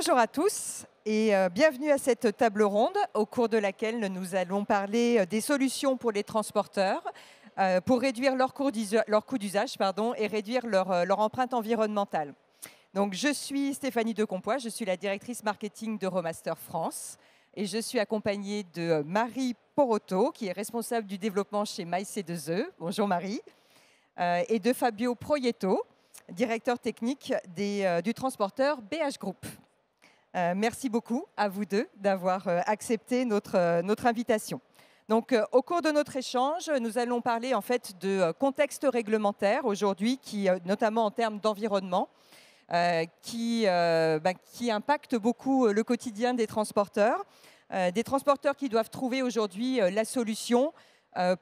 Bonjour à tous et bienvenue à cette table ronde au cours de laquelle nous allons parler des solutions pour les transporteurs pour réduire leur coût d'usage et réduire leur empreinte environnementale. Donc, je suis Stéphanie Decompois, je suis la directrice marketing d'Euromaster France et je suis accompagnée de Marie Porotto, qui est responsable du développement chez MyC2E. Bonjour Marie. Et de Fabio Proietto, directeur technique du transporteur BH Group. Merci beaucoup à vous deux d'avoir accepté notre invitation. Donc, au cours de notre échange, nous allons parler en fait de contexte réglementaire aujourd'hui, notamment en termes d'environnement, qui impacte beaucoup le quotidien des transporteurs qui doivent trouver aujourd'hui la solution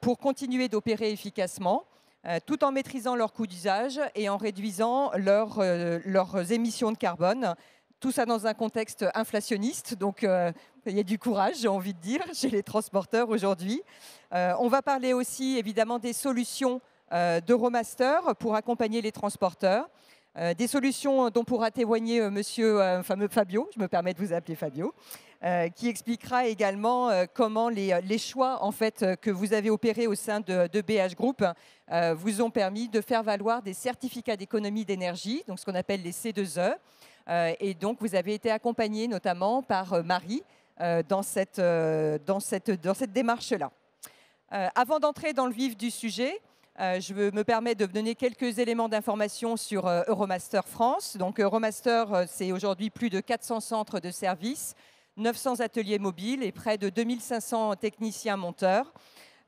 pour continuer d'opérer efficacement, tout en maîtrisant leur coût d'usage et en réduisant leurs émissions de carbone. Tout ça dans un contexte inflationniste, donc il y a du courage, j'ai envie de dire, chez les transporteurs aujourd'hui. On va parler aussi évidemment des solutions d'Euromaster pour accompagner les transporteurs, des solutions dont pourra témoigner fameux Fabio, je me permets de vous appeler Fabio, qui expliquera également comment les choix en fait, que vous avez opérés au sein de BH Group vous ont permis de faire valoir des certificats d'économie d'énergie, donc ce qu'on appelle les C2E. Et donc, vous avez été accompagné notamment par Marie dans cette démarche-là. Avant d'entrer dans le vif du sujet, je me permets de donner quelques éléments d'information sur Euromaster France. Donc, Euromaster, c'est aujourd'hui plus de 400 centres de services, 900 ateliers mobiles et près de 2500 techniciens monteurs.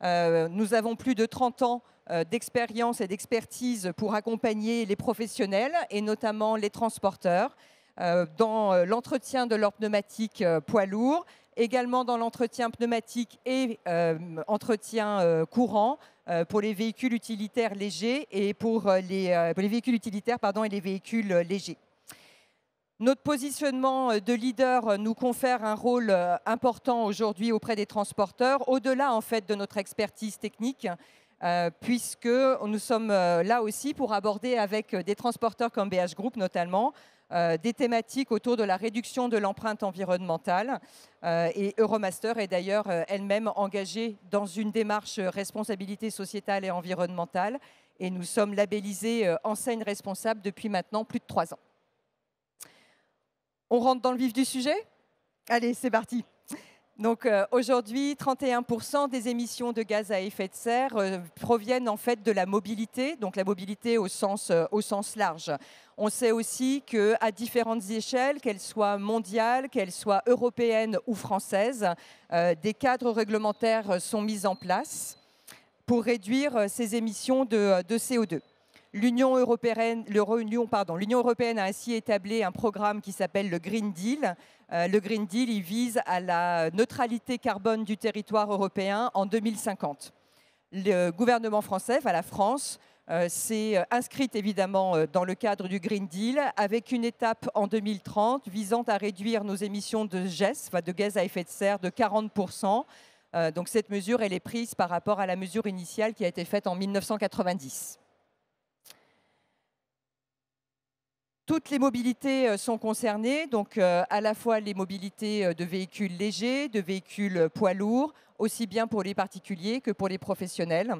Nous avons plus de 30 ans d'expérience et d'expertise pour accompagner les professionnels et notamment les transporteurs dans l'entretien de leurs pneumatiques poids lourds, également dans l'entretien pneumatique et entretien courant pour les véhicules utilitaires légers et pour les véhicules utilitaires et les véhicules légers. Notre positionnement de leader nous confère un rôle important aujourd'hui auprès des transporteurs, au-delà en fait de notre expertise technique, puisque nous sommes là aussi pour aborder avec des transporteurs comme BH Group notamment, des thématiques autour de la réduction de l'empreinte environnementale. Et Euromaster est d'ailleurs elle-même engagée dans une démarche responsabilité sociétale et environnementale. Et nous sommes labellisés enseigne responsable depuis maintenant plus de 3 ans. On rentre dans le vif du sujet? Allez, c'est parti. Donc aujourd'hui, 31% des émissions de gaz à effet de serre proviennent en fait de la mobilité, donc la mobilité au sens large. On sait aussi qu'à différentes échelles, qu'elles soient mondiales, qu'elles soient européennes ou françaises, des cadres réglementaires sont mis en place pour réduire ces émissions de CO2. L'Union européenne a ainsi établi un programme qui s'appelle le Green Deal. Le Green Deal, il vise à la neutralité carbone du territoire européen en 2050. Le gouvernement français, la France, s'est inscrite évidemment dans le cadre du Green Deal avec une étape en 2030 visant à réduire nos émissions de GES, de gaz à effet de serre, de 40%. Donc cette mesure, elle est prise par rapport à la mesure initiale qui a été faite en 1990. Toutes les mobilités sont concernées, donc à la fois les mobilités de véhicules légers, de véhicules poids lourds, aussi bien pour les particuliers que pour les professionnels.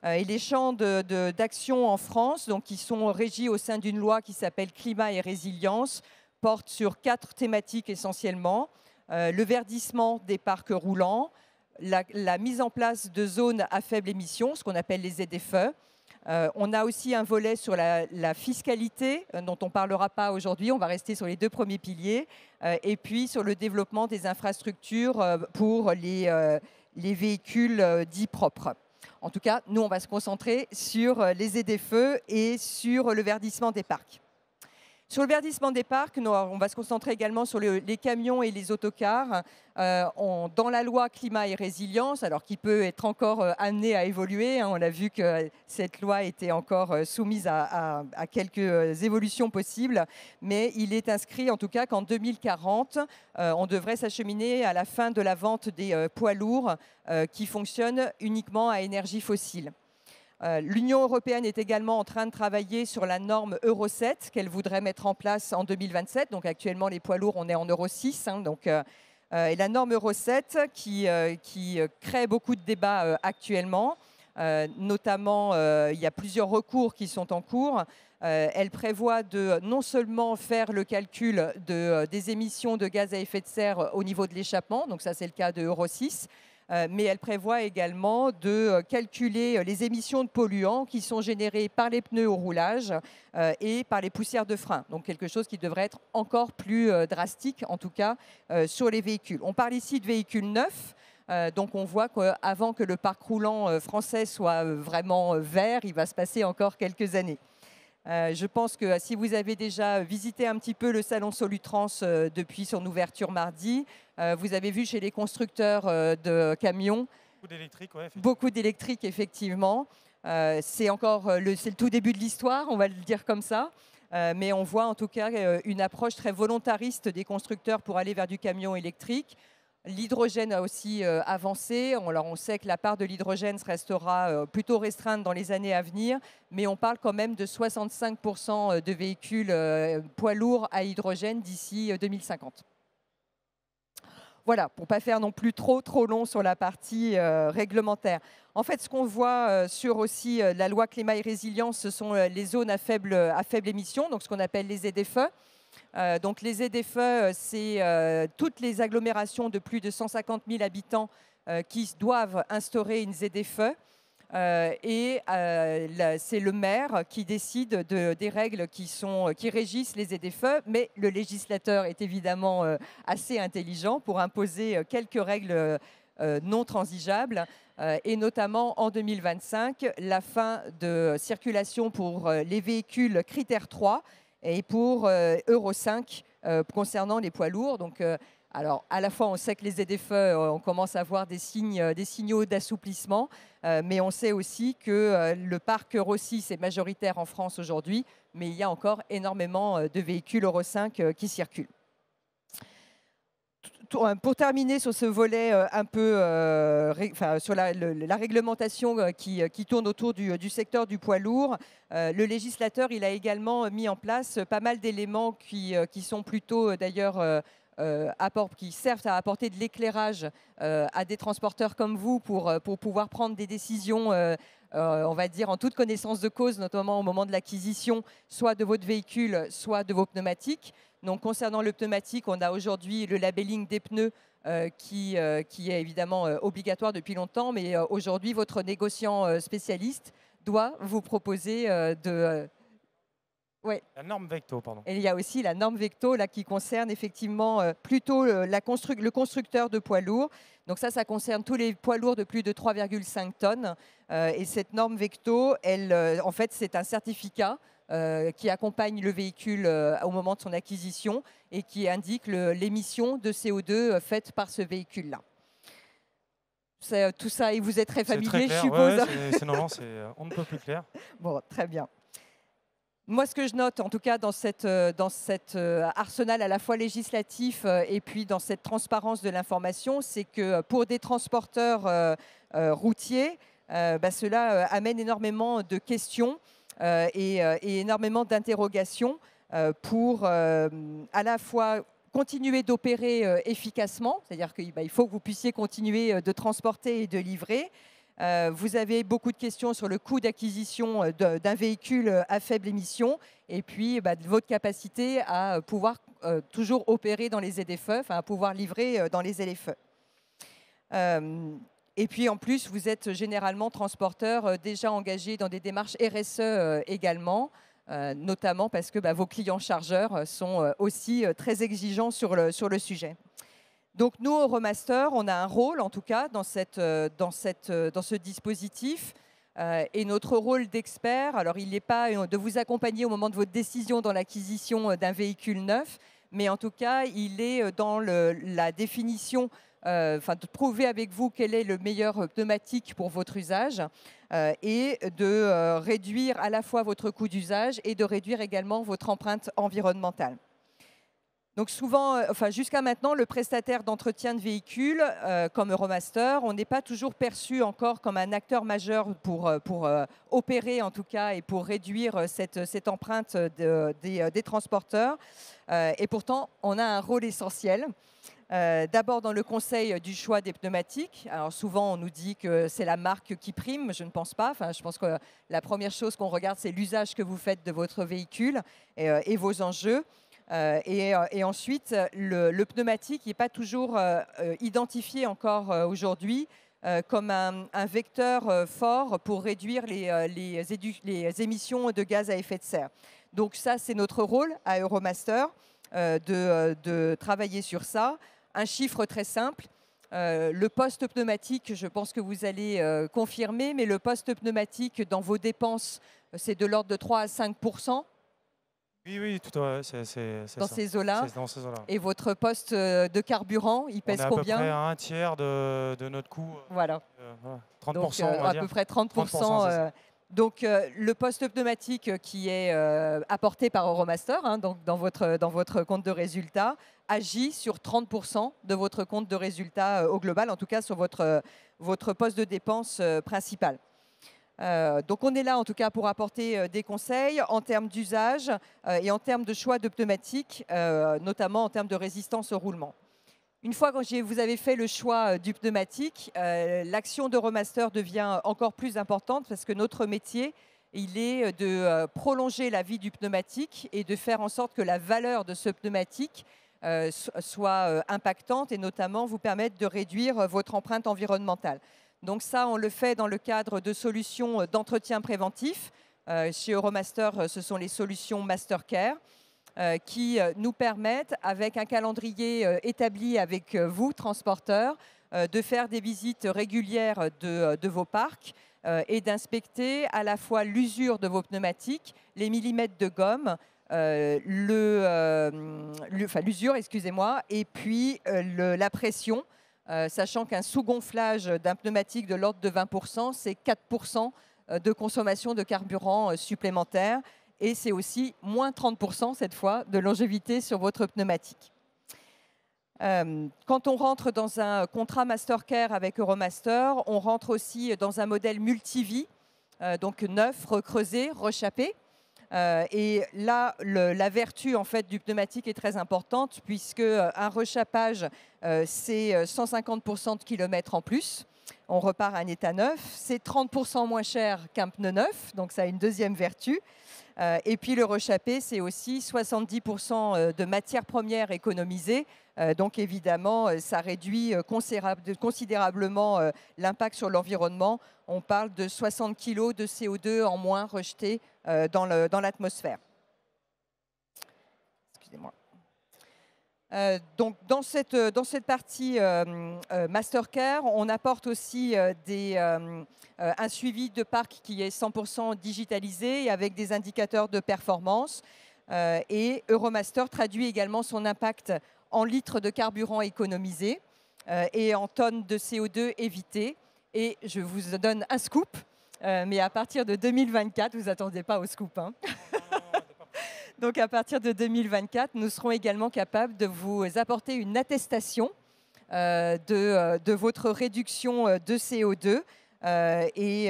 Et les champs d'action en France, donc, qui sont régis au sein d'une loi qui s'appelle Climat et résilience, portent sur 4 thématiques essentiellement. Le verdissement des parcs roulants, la mise en place de zones à faible émission, ce qu'on appelle les ZFE. On a aussi un volet sur la fiscalité, dont on ne parlera pas aujourd'hui, on va rester sur les 2 premiers piliers, et puis sur le développement des infrastructures pour les véhicules dits propres. En tout cas, nous, on va se concentrer sur les ZFE et sur le verdissement des parcs. Sur le verdissement des parcs, on va se concentrer également sur les camions et les autocars. Dans la loi climat et résilience, alors qui peut être encore amenée à évoluer, on a vu que cette loi était encore soumise à quelques évolutions possibles, mais il est inscrit en tout cas qu'en 2040, on devrait s'acheminer à la fin de la vente des poids lourds qui fonctionnent uniquement à énergie fossile. L'Union européenne est également en train de travailler sur la norme Euro 7 qu'elle voudrait mettre en place en 2027. Donc actuellement, les poids lourds, on est en Euro 6. Et la norme Euro 7 qui crée beaucoup de débats actuellement. Notamment, il y a plusieurs recours qui sont en cours. Elle prévoit de non seulement faire le calcul des émissions de gaz à effet de serre au niveau de l'échappement, donc ça c'est le cas de Euro 6, mais elle prévoit également de calculer les émissions de polluants qui sont générées par les pneus au roulage et par les poussières de frein. Donc quelque chose qui devrait être encore plus drastique, en tout cas, sur les véhicules. On parle ici de véhicules neufs. Donc on voit qu'avant que le parc roulant français soit vraiment vert, il va se passer encore quelques années. Je pense que si vous avez déjà visité un petit peu le salon Solutrans depuis son ouverture mardi, vous avez vu chez les constructeurs de camions beaucoup d'électrique, effectivement. C'est le tout début de l'histoire, on va le dire comme ça. Mais on voit en tout cas une approche très volontariste des constructeurs pour aller vers du camion électrique. L'hydrogène a aussi avancé. Alors on sait que la part de l'hydrogène restera plutôt restreinte dans les années à venir, mais on parle quand même de 65% de véhicules poids lourds à hydrogène d'ici 2050. Voilà, pour ne pas faire non plus trop long sur la partie réglementaire. En fait, ce qu'on voit sur aussi la loi climat et résilience, ce sont les zones à faible émission, donc ce qu'on appelle les ZFE. Donc les ZFE, c'est toutes les agglomérations de plus de 150 000 habitants qui doivent instaurer une ZFE. C'est le maire qui décide des règles qui régissent les ZFE, mais le législateur est évidemment assez intelligent pour imposer quelques règles non transigeables, et notamment en 2025, la fin de circulation pour les véhicules critère 3, et pour Euro 5 concernant les poids lourds. Donc, alors, à la fois, on sait que les ZFE, on commence à voir des signaux d'assouplissement, mais on sait aussi que le parc Euro 6 est majoritaire en France aujourd'hui, mais il y a encore énormément de véhicules Euro 5 qui circulent. Pour terminer sur ce volet un peu sur la réglementation qui tourne autour du secteur du poids lourd, le législateur il a également mis en place pas mal d'éléments qui sont plutôt d'ailleurs qui servent à apporter de l'éclairage à des transporteurs comme vous pour pouvoir prendre des décisions on va dire en toute connaissance de cause, notamment au moment de l'acquisition, soit de votre véhicule, soit de vos pneumatiques. Donc, concernant le pneumatique, on a aujourd'hui le labelling des pneus qui est évidemment obligatoire depuis longtemps, mais aujourd'hui, votre négociant spécialiste doit vous proposer Ouais. La norme Vecto, pardon. Et il y a aussi la norme Vecto là, qui concerne effectivement plutôt le constructeur de poids lourds. Donc ça concerne tous les poids lourds de plus de 3,5 tonnes. Et cette norme Vecto, en fait, c'est un certificat qui accompagne le véhicule au moment de son acquisition et qui indique l'émission de CO2 faite par ce véhicule-là. Tout ça, et vous êtes très familier, je suppose. C'est on ne peut plus clair. Bon, très bien. Moi, ce que je note, en tout cas, dans cet arsenal à la fois législatif et puis dans cette transparence de l'information, c'est que pour des transporteurs routiers, cela amène énormément de questions et énormément d'interrogations pour à la fois continuer d'opérer efficacement, c'est-à-dire qu'il faut que vous puissiez continuer de transporter et de livrer. Vous avez beaucoup de questions sur le coût d'acquisition d'un véhicule à faible émission et puis de votre capacité à pouvoir toujours opérer dans les ZFE, enfin à pouvoir livrer dans les ZFE. Et puis en plus, vous êtes généralement transporteur déjà engagé dans des démarches RSE également, notamment parce que vos clients chargeurs sont aussi très exigeants sur le sujet. Donc nous, au Euromasters, on a un rôle, en tout cas, dans ce dispositif. Et notre rôle d'expert, alors il n'est pas de vous accompagner au moment de votre décision dans l'acquisition d'un véhicule neuf, mais en tout cas, il est dans la définition, de prouver avec vous quel est le meilleur pneumatique pour votre usage et de réduire à la fois votre coût d'usage et de réduire également votre empreinte environnementale. Donc souvent, enfin jusqu'à maintenant, le prestataire d'entretien de véhicules, comme Euromaster, on n'est pas toujours perçu encore comme un acteur majeur pour opérer en tout cas et pour réduire cette empreinte des transporteurs. Et pourtant, on a un rôle essentiel. D'abord dans le conseil du choix des pneumatiques. Alors souvent, on nous dit que c'est la marque qui prime. Je ne pense pas. Enfin, je pense que la première chose qu'on regarde, c'est l'usage que vous faites de votre véhicule et vos enjeux. Et ensuite, le pneumatique n'est pas toujours identifié encore aujourd'hui comme un vecteur fort pour réduire les émissions de gaz à effet de serre. Donc ça, c'est notre rôle à Euromaster de travailler sur ça. Un chiffre très simple. Le poste pneumatique, je pense que vous allez confirmer, mais le poste pneumatique dans vos dépenses, c'est de l'ordre de 3 à 5%. Oui, oui, tout à fait, c'est Dans ça. ces eaux-là. C'est dans ces eaux-là. Et votre poste de carburant, il On est pèse à peu combien? près à un tiers de notre coût. Voilà. Voilà. Donc 30%, on va à dire. peu près 30%. 30%, c'est ça. Donc le poste pneumatique qui est apporté par Euromaster, hein, donc dans votre compte de résultat, agit sur 30% de votre compte de résultat au global, en tout cas sur votre poste de dépense principal. Donc on est là en tout cas pour apporter des conseils en termes d'usage et en termes de choix de pneumatiques, notamment en termes de résistance au roulement. Une fois que vous avez fait le choix du pneumatique, l'action d'Euromaster devient encore plus importante parce que notre métier, il est de prolonger la vie du pneumatique et de faire en sorte que la valeur de ce pneumatique soit impactante et notamment vous permettre de réduire votre empreinte environnementale. Donc ça, on le fait dans le cadre de solutions d'entretien préventif. Chez Euromaster, ce sont les solutions Mastercare qui nous permettent, avec un calendrier établi avec vous, transporteurs, de faire des visites régulières de vos parcs et d'inspecter à la fois l'usure de vos pneumatiques, les millimètres de gomme, l'usure, excusez-moi, et puis la pression. Sachant qu'un sous-gonflage d'un pneumatique de l'ordre de 20%, c'est 4% de consommation de carburant supplémentaire et c'est aussi moins 30% cette fois de longévité sur votre pneumatique. Quand on rentre dans un contrat Mastercare avec Euromaster, on rentre aussi dans un modèle multivie, donc neuf, recreusé, rechappé. Et là, la vertu en fait, du pneumatique est très importante puisque un rechappage, c'est 150% de kilomètres en plus. On repart à un état neuf. C'est 30% moins cher qu'un pneu neuf, donc ça a une deuxième vertu. Et puis le rechappé, c'est aussi 70% de matières premières économisées. Donc évidemment, ça réduit considérablement l'impact sur l'environnement. On parle de 60 kg de CO2 en moins rejetés dans l'atmosphère. Excusez-moi. Donc dans cette partie Mastercare, on apporte aussi un suivi de parc qui est 100% digitalisé et avec des indicateurs de performance. Et Euromaster traduit également son impact en litres de carburant économisés et en tonnes de CO2 évitées. Et je vous donne un scoop, mais à partir de 2024, vous attendez pas au scoop, hein. Donc à partir de 2024, nous serons également capables de vous apporter une attestation de votre réduction de CO2 et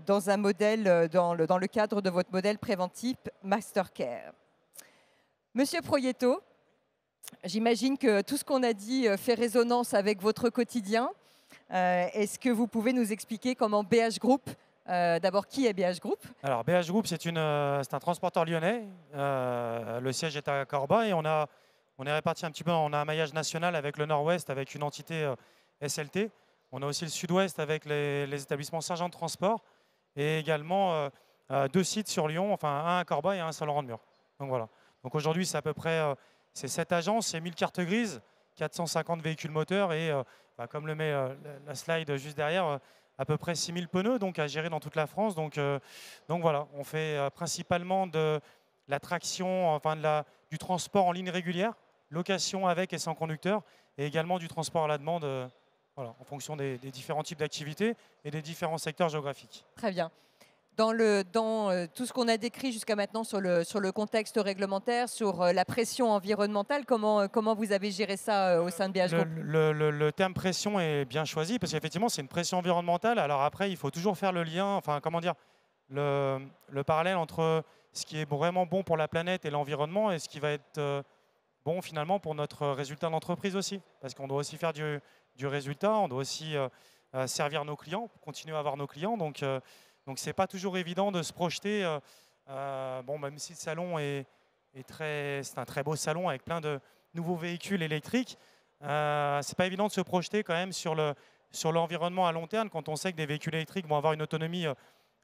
dans un modèle, dans le cadre de votre modèle préventif Mastercare. Monsieur Proietto, j'imagine que tout ce qu'on a dit fait résonance avec votre quotidien. Est-ce que vous pouvez nous expliquer comment BH Group, d'abord qui est BH Group? Alors BH Group, c'est un transporteur lyonnais. Le siège est à Corba et on est réparti un petit peu, on a un maillage national avec le nord-ouest, avec une entité SLT. On a aussi le sud-ouest avec les établissements Saint-Jean de Transport et également 2 sites sur Lyon, enfin un à Corba et un à Saint-Laurent-de-Mur. Donc voilà. Donc aujourd'hui, c'est à peu près 7 agences, c'est 1000 cartes grises, 450 véhicules moteurs et comme le met la slide juste derrière, à peu près 6000 pneus donc à gérer dans toute la France. Donc voilà, on fait principalement de la traction, enfin du transport en ligne régulière, location avec et sans conducteur, et également du transport à la demande, voilà, en fonction des différents types d'activités et des différents secteurs géographiques. Très bien. Dans tout ce qu'on a décrit jusqu'à maintenant sur le contexte réglementaire, sur la pression environnementale, comment vous avez géré ça au sein de BH Group? Le terme pression est bien choisi parce qu'effectivement, c'est une pression environnementale. Alors après, il faut toujours faire le lien, enfin, comment dire, le parallèle entre ce qui est vraiment bon pour la planète et l'environnement et ce qui va être bon finalement pour notre résultat d'entreprise aussi. Parce qu'on doit aussi faire du résultat, on doit aussi servir nos clients, continuer à avoir nos clients. Donc c'est pas toujours évident de se projeter. Bon, même si le salon c'est un très beau salon avec plein de nouveaux véhicules électriques, c'est pas évident de se projeter quand même sur l'environnement à long terme quand on sait que des véhicules électriques vont avoir une autonomie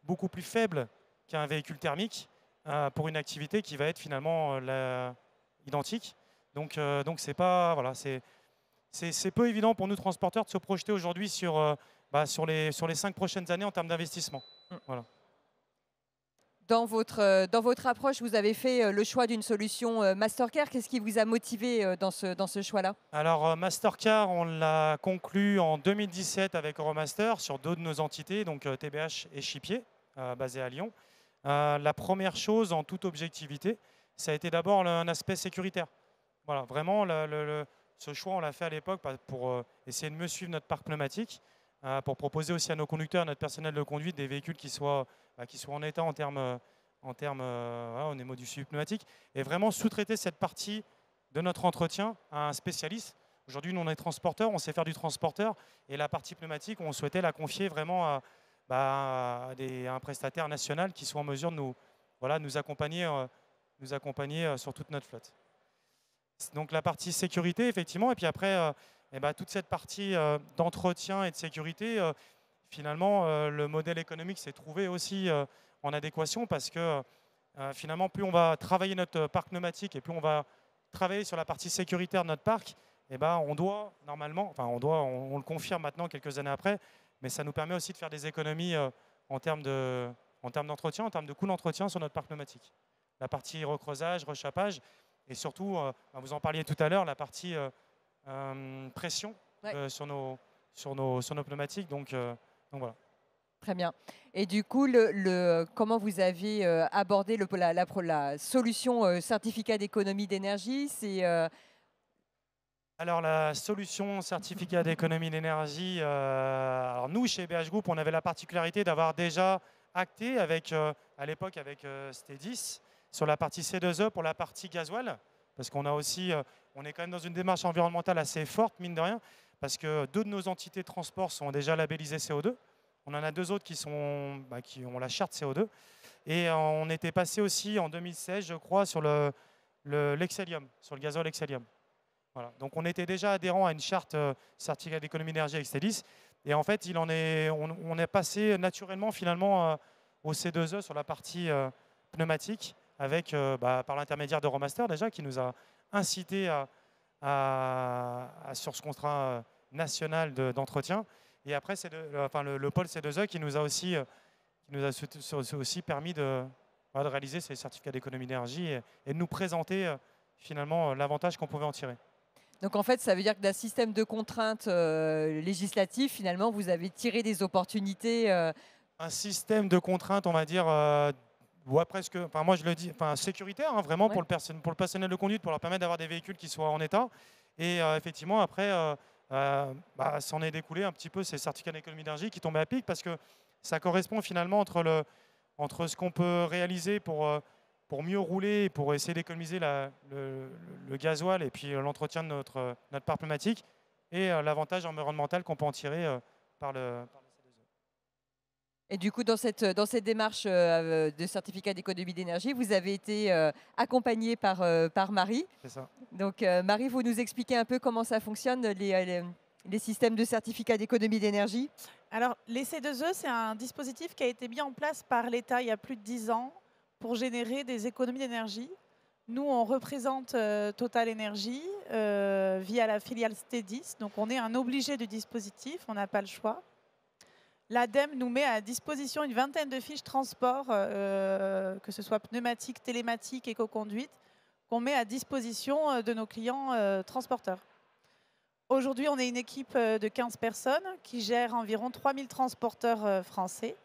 beaucoup plus faible qu'un véhicule thermique pour une activité qui va être finalement identique. Donc c'est pas voilà, c'est peu évident pour nous transporteurs de se projeter aujourd'hui sur les 5 prochaines années en termes d'investissement. Voilà. Dans votre approche, vous avez fait le choix d'une solution Mastercard. Qu'est-ce qui vous a motivé dans ce choix-là? Alors Mastercard, on l'a conclu en 2017 avec Euromaster sur deux de nos entités, donc TBH et Chipier, basées à Lyon. La première chose, en toute objectivité, ça a été d'abord un aspect sécuritaire. Voilà, vraiment, ce choix, on l'a fait à l'époque pour essayer de mieux suivre notre parc pneumatique, pour proposer aussi à nos conducteurs, à notre personnel de conduite, des véhicules qui soient en état en termes voilà, au niveau du suivi pneumatique, et vraiment sous-traiter cette partie de notre entretien à un spécialiste. Aujourd'hui, nous, on est transporteur, on sait faire du transporteur, et la partie pneumatique, on souhaitait la confier vraiment à un prestataire national qui soit en mesure de nous accompagner sur toute notre flotte. Donc la partie sécurité, effectivement, et puis après, toute cette partie d'entretien et de sécurité, finalement, le modèle économique s'est trouvé aussi en adéquation parce que finalement, plus on va travailler notre parc pneumatique et plus on va travailler sur la partie sécuritaire de notre parc, on doit normalement, on le confirme maintenant quelques années après, mais ça nous permet aussi de faire des économies en termes d'entretien, en termes de coût d'entretien sur notre parc pneumatique. La partie recreusage, rechappage, et surtout, vous en parliez tout à l'heure, la partie pression sur nos pneumatiques. Donc voilà. Très bien. Et du coup, comment vous avez abordé la solution certificat d'économie d'énergie? Alors la solution certificat d'économie d'énergie, alors nous chez BH Group, on avait la particularité d'avoir déjà acté à l'époque avec Stedis sur la partie C2E pour la partie gasoil, parce qu'on on est quand même dans une démarche environnementale assez forte, mine de rien, parce que deux de nos entités de transport sont déjà labellisées CO2. On en a deux autres qui ont la charte CO2. Et on était passé aussi en 2016, je crois, sur l'Excellium, sur le gazole Excellium. Voilà. Donc on était déjà adhérent à une charte certificat d'économie d'énergie avec Stedis. Et en fait, on est passé naturellement finalement au C2E sur la partie pneumatique, avec, par l'intermédiaire d'Euromaster déjà, qui nous a incité sur ce contrat national d'entretien. Et après, c'est le pôle C2E qui nous a aussi permis de réaliser ces certificats d'économie d'énergie et de nous présenter finalement l'avantage qu'on pouvait en tirer. Donc en fait, ça veut dire que d'un système de contraintes législatives, finalement, vous avez tiré des opportunités. Un système de contraintes, on va dire, presque, moi je le dis, sécuritaire, hein, vraiment, ouais, pour le personnel de conduite, pour leur permettre d'avoir des véhicules qui soient en état. Et effectivement, après, s'en est découlé un petit peu ces certificats d'économie d'énergie qui tombaient à pic parce que ça correspond finalement entre ce qu'on peut réaliser pour mieux rouler, pour essayer d'économiser le gasoil et puis l'entretien de notre parc pneumatique et l'avantage environnemental qu'on peut en tirer par le C2E. Et du coup, dans cette démarche de certificat d'économie d'énergie, vous avez été accompagné par Marie. C'est ça. Donc Marie, vous nous expliquez un peu comment ça fonctionne, les systèmes de certificat d'économie d'énergie? Alors, les C2E, c'est un dispositif qui a été mis en place par l'État il y a plus de 10 ans pour générer des économies d'énergie. Nous, on représente Total Energy via la filiale Stedis. Donc, on est un obligé du dispositif, on n'a pas le choix. L'ADEME nous met à disposition une vingtaine de fiches transport, que ce soit pneumatique, télématique, éco-conduite, qu'on met à disposition de nos clients transporteurs. Aujourd'hui, on est une équipe de 15 personnes qui gère environ 3000 transporteurs français.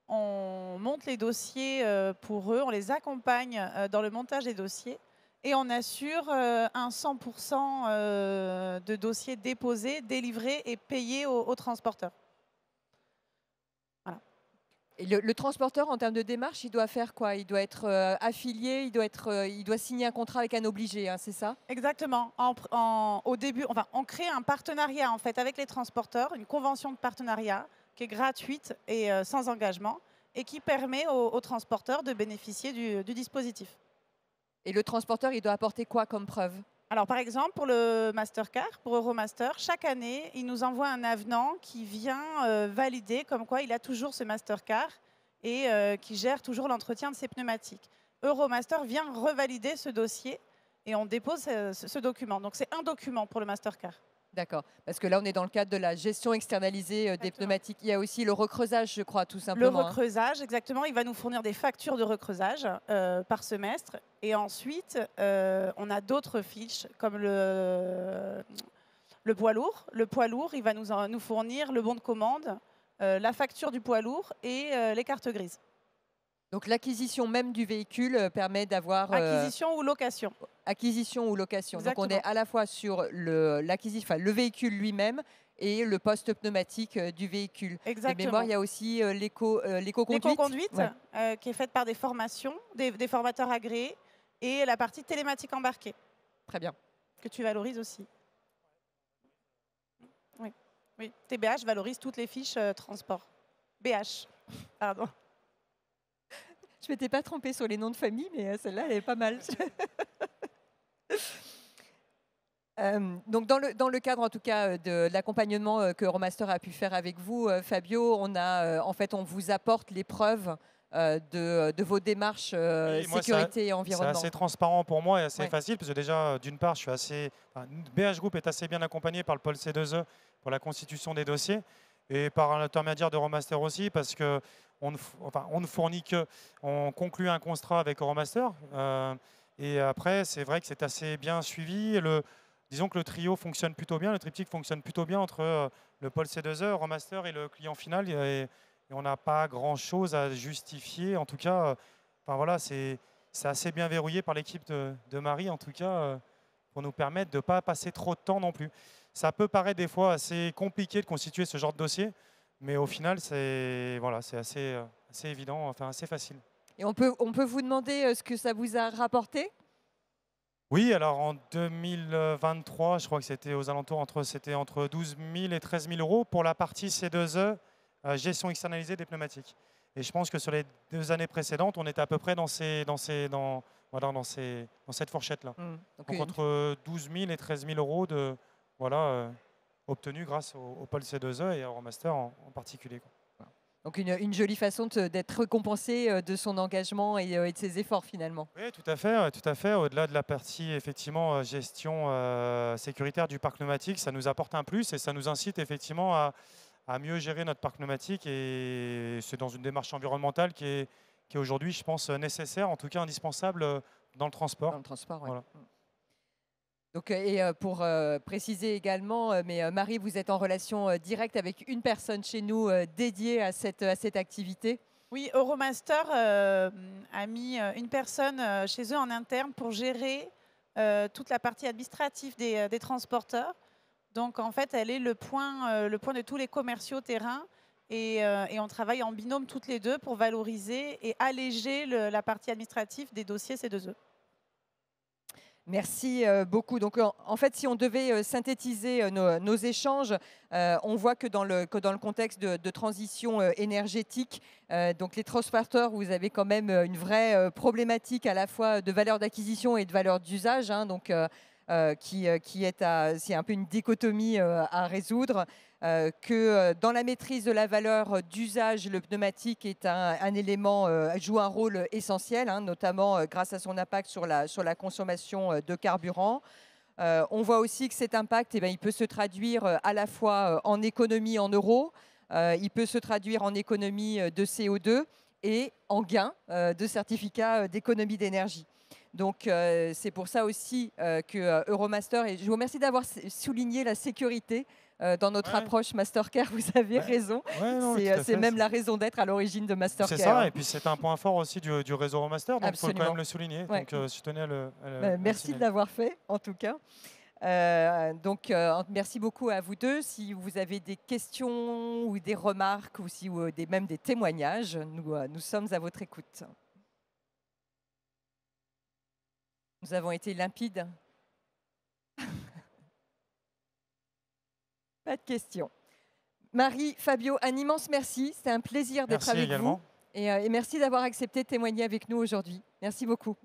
On monte les dossiers pour eux, on les accompagne dans le montage des dossiers et on assure un 100% de dossiers déposés, délivrés et payés aux transporteurs. Voilà. Et le transporteur, en termes de démarche, il doit faire quoi? Il doit être affilié, il doit signer un contrat avec un obligé, hein, c'est ça? Exactement. Au début, enfin, on crée un partenariat en fait avec les transporteurs, une convention de partenariat qui est gratuite et sans engagement et qui permet aux transporteurs de bénéficier du dispositif. Et le transporteur, il doit apporter quoi comme preuve? Alors par exemple, pour le Mastercar, pour Euromaster, chaque année, il nous envoie un avenant qui vient valider comme quoi il a toujours ce Mastercar et qui gère toujours l'entretien de ses pneumatiques. Euromaster vient revalider ce dossier et on dépose ce document. Donc c'est un document pour le Mastercar. D'accord. Parce que là, on est dans le cadre de la gestion externalisée des pneumatiques. Il y a aussi le recreusage, je crois, tout Le simplement. recreusage, exactement. Il va nous fournir des factures de recreusage par semestre. Et ensuite, on a d'autres fiches comme le poids lourd. Le poids lourd, il va nous fournir le bon de commande, la facture du poids lourd et les cartes grises. Donc l'acquisition même du véhicule permet d'avoir... Acquisition ou location. Acquisition ou location. Exactement. Donc on est à la fois sur le véhicule lui-même et le poste pneumatique du véhicule. Exactement. De mémoire, il y a aussi l'éco-conduite. L'éco-conduite, Ouais. qui est faite par des formations, des formateurs agréés, et la partie télématique embarquée, Très bien. que tu valorises aussi. Oui. Oui. TBH valorise toutes les fiches transport. BH, pardon. Je ne m'étais pas trompée sur les noms de famille, mais celle-là, elle est pas mal. Donc dans le cadre en tout cas de l'accompagnement que Euromaster a pu faire avec vous, Fabio, on vous apporte les preuves de vos démarches Oui, moi, sécurité et c'est environnement. assez transparent pour moi et assez Ouais. facile parce que déjà, d'une part, BH Group est assez bien accompagné par le pôle C2E pour la constitution des dossiers et par l'intermédiaire d'Euromaster aussi parce que on ne fournit que, on conclut un contrat avec Euromaster et après, c'est vrai que c'est assez bien suivi. Disons que le trio fonctionne plutôt bien, le triptyque fonctionne plutôt bien entre le pôle C2E, Euromaster et le client final. Et on n'a pas grand-chose à justifier. En tout cas, voilà, c'est assez bien verrouillé par l'équipe de Marie, en tout cas, pour nous permettre de ne pas passer trop de temps non plus. Ça peut paraître des fois assez compliqué de constituer ce genre de dossier, mais au final, c'est assez évident, enfin assez facile. Et on peut vous demander ce que ça vous a rapporté? Oui, alors en 2023, je crois que c'était aux alentours entre 12 000 et 13 000 euros pour la partie C2E, gestion externalisée des pneumatiques. Et je pense que sur les 2 années précédentes, on était à peu près dans cette fourchette-là. Donc entre 12 000 et 13 000 euros obtenus grâce au pôle C2E et à Euromaster en particulier. Donc une jolie façon d'être récompensé de son engagement et de ses efforts finalement. Oui, tout à fait. Au-delà de la partie effectivement gestion sécuritaire du parc pneumatique, ça nous apporte un plus et ça nous incite effectivement à mieux gérer notre parc pneumatique et c'est dans une démarche environnementale qui est aujourd'hui, je pense, nécessaire, en tout cas indispensable dans le transport. Dans le transport, ouais. Voilà. Donc, pour préciser également, mais Marie, vous êtes en relation directe avec une personne chez nous dédiée à cette activité. Oui, Euromaster a mis une personne chez eux en interne pour gérer toute la partie administrative des transporteurs. Donc en fait, elle est le point de tous les commerciaux terrain et on travaille en binôme toutes les deux pour valoriser et alléger la partie administrative des dossiers C2E. Merci beaucoup. Donc, en fait, si on devait synthétiser nos échanges, on voit que dans le contexte de transition énergétique, donc les transporteurs, vous avez quand même une vraie problématique à la fois de valeur d'acquisition et de valeur d'usage, hein, donc c'est un peu une dichotomie à résoudre. Que dans la maîtrise de la valeur d'usage, le pneumatique est un élément, joue un rôle essentiel, hein, notamment grâce à son impact sur la consommation de carburant. On voit aussi que cet impact, il peut se traduire à la fois en économie en euros, il peut se traduire en économie de CO2 et en gain de certificats d'économie d'énergie. Donc, c'est pour ça aussi que Euromaster, et je vous remercie d'avoir souligné la sécurité dans notre approche Mastercare, vous avez raison. C'est même la raison d'être à l'origine de Mastercare. C'est ça, et puis c'est un point fort aussi du réseau Romaster, donc il faut quand même le souligner. Ouais. Donc je tenais à le merci de l'avoir fait, en tout cas. Merci beaucoup à vous deux. Si vous avez des questions ou des remarques ou même des témoignages, nous sommes à votre écoute. Nous avons été limpides. Pas de questions. Marie, Fabio, un immense merci. C'était un plaisir d'être avec vous. Et merci d'avoir accepté de témoigner avec nous aujourd'hui. Merci beaucoup.